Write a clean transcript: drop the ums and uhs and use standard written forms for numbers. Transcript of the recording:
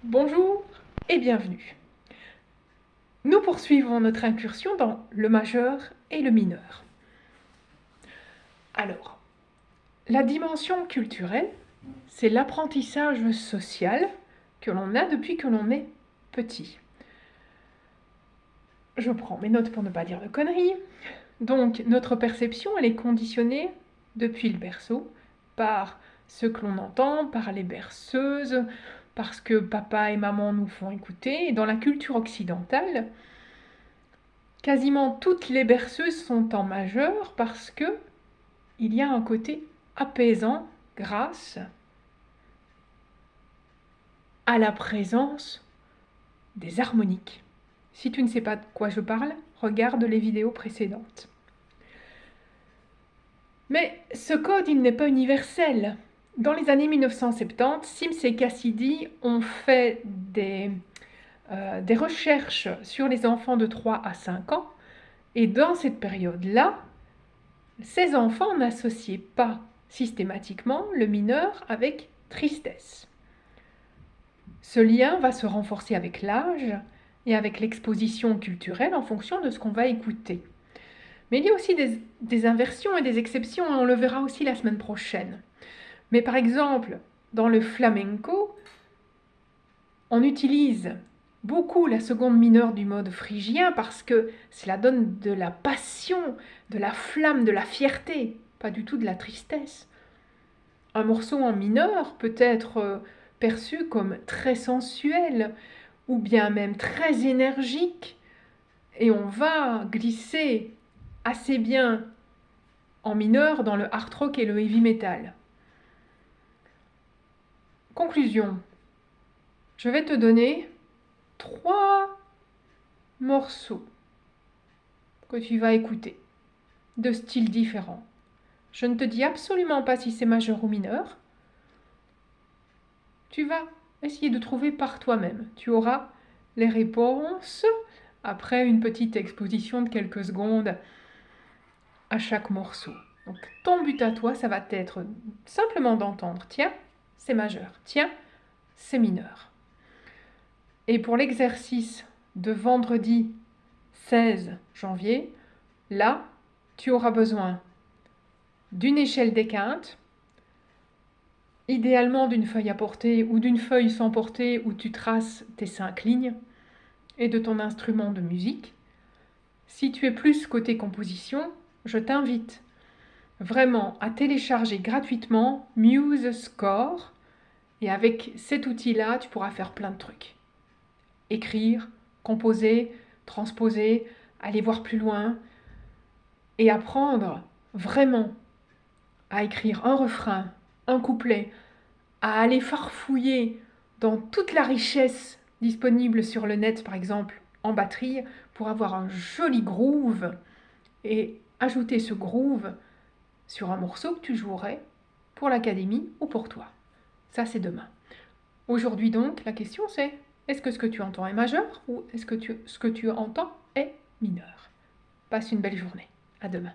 Bonjour et bienvenue. Nous poursuivons notre incursion dans le majeur et le mineur. Alors, la dimension culturelle, c'est l'apprentissage social que l'on a depuis que l'on est petit. Je prends mes notes pour ne pas dire de conneries. Donc, notre perception, elle est conditionnée depuis le berceau par ce que l'on entend, par les berceuses, parce que papa et maman nous font écouter. Et dans la culture occidentale, quasiment toutes les berceuses sont en majeur parce que il y a un côté apaisant grâce à la présence des harmoniques. Si tu ne sais pas de quoi je parle, regarde les vidéos précédentes. Mais ce code, il n'est pas universel. Dans les années 1970, Sims et Cassidy ont fait des recherches sur les enfants de 3 à 5 ans, et dans cette période-là, ces enfants n'associaient pas systématiquement le mineur avec tristesse. Ce lien va se renforcer avec l'âge et avec l'exposition culturelle en fonction de ce qu'on va écouter. Mais il y a aussi des inversions et des exceptions, et on le verra aussi la semaine prochaine. Mais par exemple, dans le flamenco, on utilise beaucoup la seconde mineure du mode phrygien parce que cela donne de la passion, de la flamme, de la fierté, pas du tout de la tristesse. Un morceau en mineur peut être perçu comme très sensuel ou bien même très énergique, et on va glisser assez bien en mineur dans le hard rock et le heavy metal. Conclusion, je vais te donner 3 morceaux que tu vas écouter de styles différents. Je ne te dis absolument pas si c'est majeur ou mineur. Tu vas essayer de trouver par toi-même. Tu auras les réponses après une petite exposition de quelques secondes à chaque morceau. Donc ton but à toi, ça va être simplement d'entendre, tiens, c'est majeur, tiens, c'est mineur. Et pour l'exercice de vendredi 16 janvier, là, tu auras besoin d'une échelle des quintes, idéalement d'une feuille à porter ou d'une feuille sans porter où tu traces tes 5 lignes, et de ton instrument de musique. Si tu es plus côté composition, je t'invite vraiment à télécharger gratuitement Muse Score, et avec cet outil-là, tu pourras faire plein de trucs. Écrire, composer, transposer, aller voir plus loin, et apprendre vraiment à écrire un refrain, un couplet, à aller farfouiller dans toute la richesse disponible sur le net, par exemple en batterie, pour avoir un joli groove et ajouter ce groove sur un morceau que tu jouerais pour l'académie ou pour toi. Ça, c'est demain. Aujourd'hui donc, la question c'est, est-ce que ce que tu entends est majeur ou est-ce que ce que tu entends est mineur? Passe une belle journée. À demain.